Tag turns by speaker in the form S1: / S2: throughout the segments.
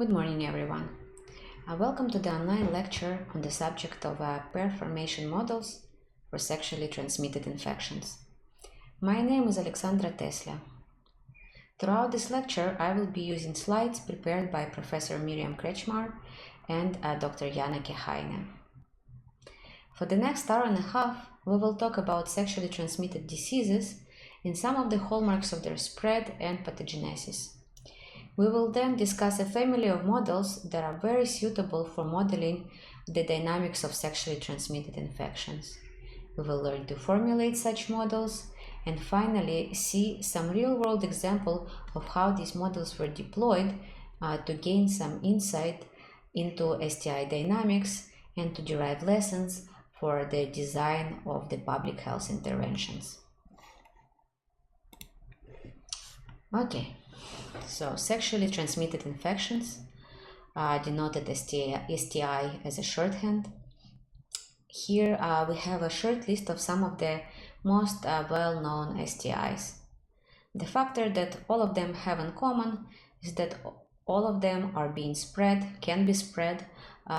S1: Good morning, everyone. Welcome to the online lecture on the subject of pair formation models for sexually transmitted infections. My name is Alexandra Tesla. Throughout this lecture, I will be using slides prepared by Professor Miriam Kretschmar and Dr. Janneke Heine. For the next hour and a half, we will talk about sexually transmitted diseases and some of the hallmarks of their spread and pathogenesis. We will then discuss a family of models that are very suitable for modeling the dynamics of sexually transmitted infections. We will learn to formulate such models and finally see some real-world example of how these models were deployed to gain some insight into STI dynamics and to derive lessons for the design of the public health interventions. Okay. So, sexually transmitted infections, denoted STI as a shorthand. Here we have a short list of some of the most well-known STIs. The factor that all of them have in common is that all of them are being spread, can be spread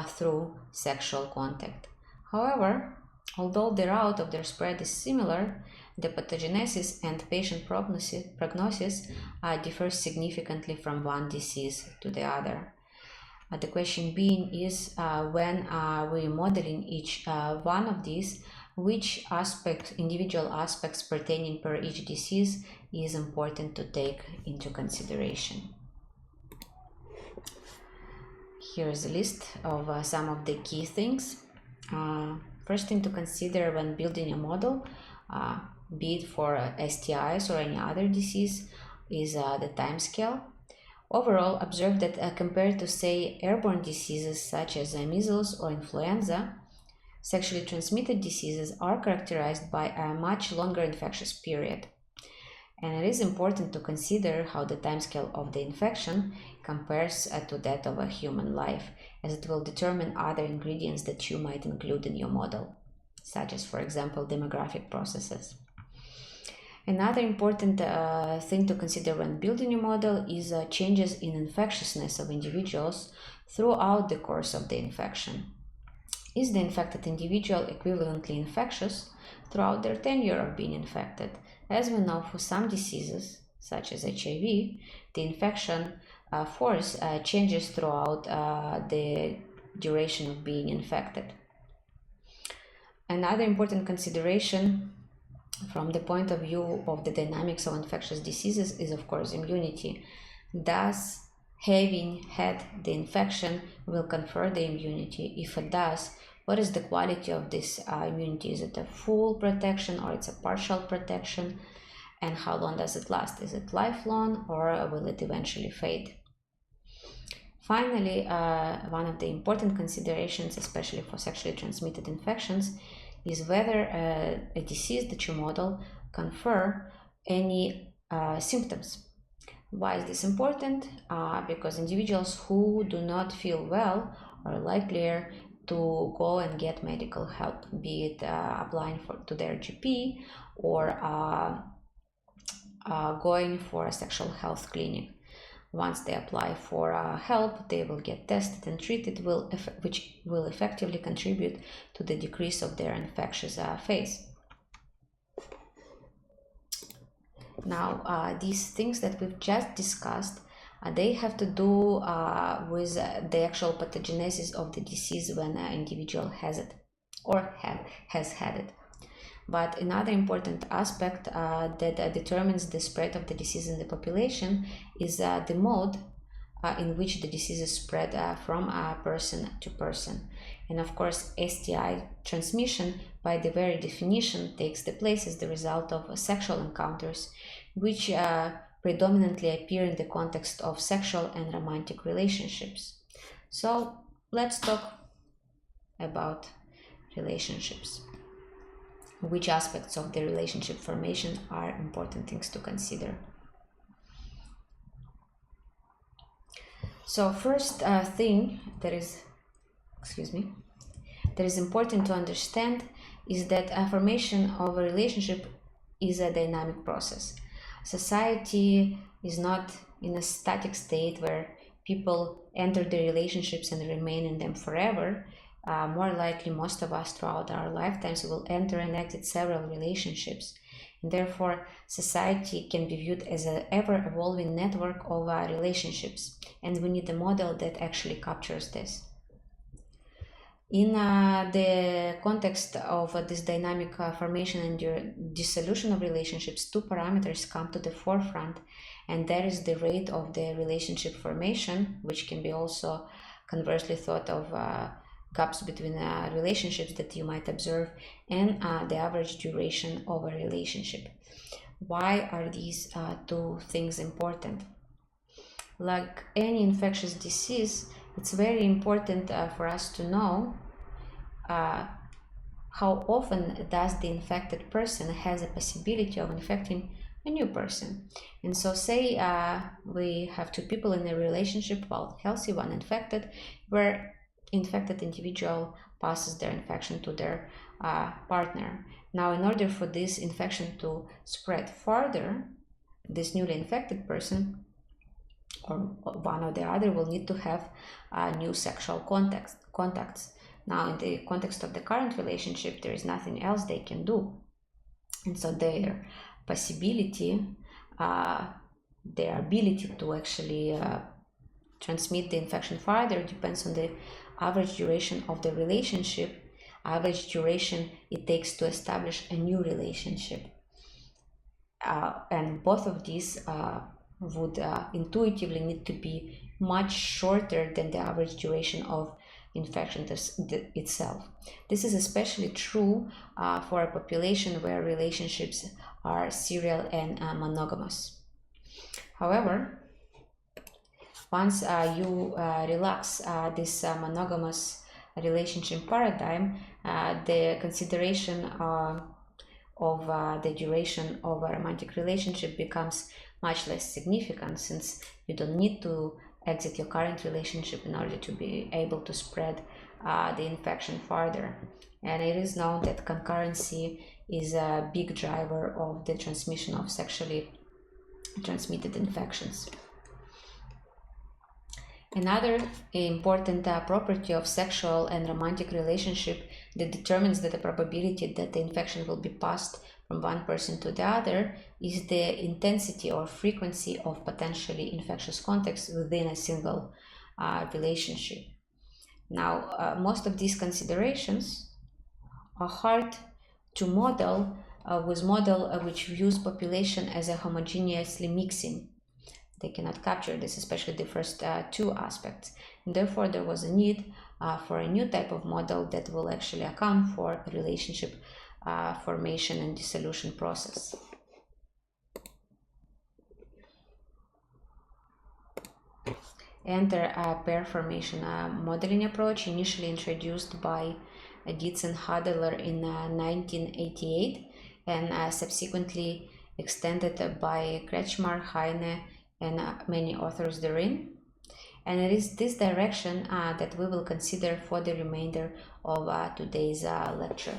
S1: through sexual contact. However, although the route of their spread is similar, the pathogenesis and patient prognosis differ significantly from one disease to the other. The question being is when we're modeling each one of these, which individual aspects pertaining per each disease is important to take into consideration. Here is a list of some of the key things. First thing to consider when building a model, be it for STIs or any other disease, is the time scale. Overall, observe that compared to, say, airborne diseases such as measles or influenza, sexually transmitted diseases are characterized by a much longer infectious period. And it is important to consider how the timescale of the infection compares to that of a human life, as it will determine other ingredients that you might include in your model, such as, for example, demographic processes. Another important thing to consider when building a model is changes in infectiousness of individuals throughout the course of the infection. Is the infected individual equivalently infectious throughout their tenure of being infected? As we know, for some diseases, such as HIV, the infection force changes throughout the duration of being infected. Another important consideration from the point of view of the dynamics of infectious diseases is, of course, immunity. Thus, having had the infection will confer the immunity. If it does, what is the quality of this immunity? Is it a full protection or it's a partial protection? And how long does it last? Is it lifelong or will it eventually fade? Finally, one of the important considerations, especially for sexually transmitted infections, is whether a disease that you model confer any symptoms. Why is this important? Because individuals who do not feel well are likelier to go and get medical help, be it applying to their GP or going for a sexual health clinic. Once they apply for help, they will get tested and treated, which will effectively contribute to the decrease of their infectious phase. Now, these things that we've just discussed, they have to do with the actual pathogenesis of the disease when an individual has it or has had it. But another important aspect that determines the spread of the disease in the population is the mode in which the disease is spread from person to person. And of course, STI transmission, by the very definition, takes the place as the result of sexual encounters, which predominantly appear in the context of sexual and romantic relationships. So let's talk about relationships. Which aspects of the relationship formation are important things to consider. So first thing that is important to understand is that a formation of a relationship is a dynamic process. Society is not in a static state where people enter the relationships and remain in them forever, more likely most of us throughout our lifetimes will enter and exit several relationships. And therefore, society can be viewed as an ever-evolving network of relationships, and we need a model that actually captures this. In the context of this dynamic formation and dissolution of relationships, two parameters come to the forefront, and that is the rate of the relationship formation, which can be also conversely thought of gaps between relationships that you might observe, and the average duration of a relationship. Why are these two things important? Like any infectious disease, it's very important for us to know how often does the infected person has a possibility of infecting a new person. And so say we have two people in a relationship, one healthy, one infected, where infected individual passes their infection to their partner. Now, in order for this infection to spread further, this newly infected person or one or the other will need to have new sexual contacts. Now, in the context of the current relationship, there is nothing else they can do. And so their possibility, their ability to actually transmit the infection further depends on the average duration of the relationship, average duration it takes to establish a new relationship. And both of these would intuitively need to be much shorter than the average duration of infection itself. This is especially true for a population where relationships are serial and monogamous. However, once you relax this monogamous relationship paradigm, the consideration of the duration of a romantic relationship becomes much less significant, since you don't need to exit your current relationship in order to be able to spread the infection further. And it is known that concurrency is a big driver of the transmission of sexually transmitted infections. Another important property of sexual and romantic relationship that determines the probability that the infection will be passed from one person to the other is the intensity or frequency of potentially infectious contacts within a single relationship. Now, most of these considerations are hard to model with model which views population as a homogeneously mixing. They cannot capture this, especially the first two aspects. And therefore, there was a need for a new type of model that will actually account for relationship formation and dissolution process. Enter a pair formation modeling approach, initially introduced by Dietz and Hadeler in 1988 and subsequently extended by Kretschmar, Heine, and many authors therein. And it is this direction that we will consider for the remainder of today's lecture.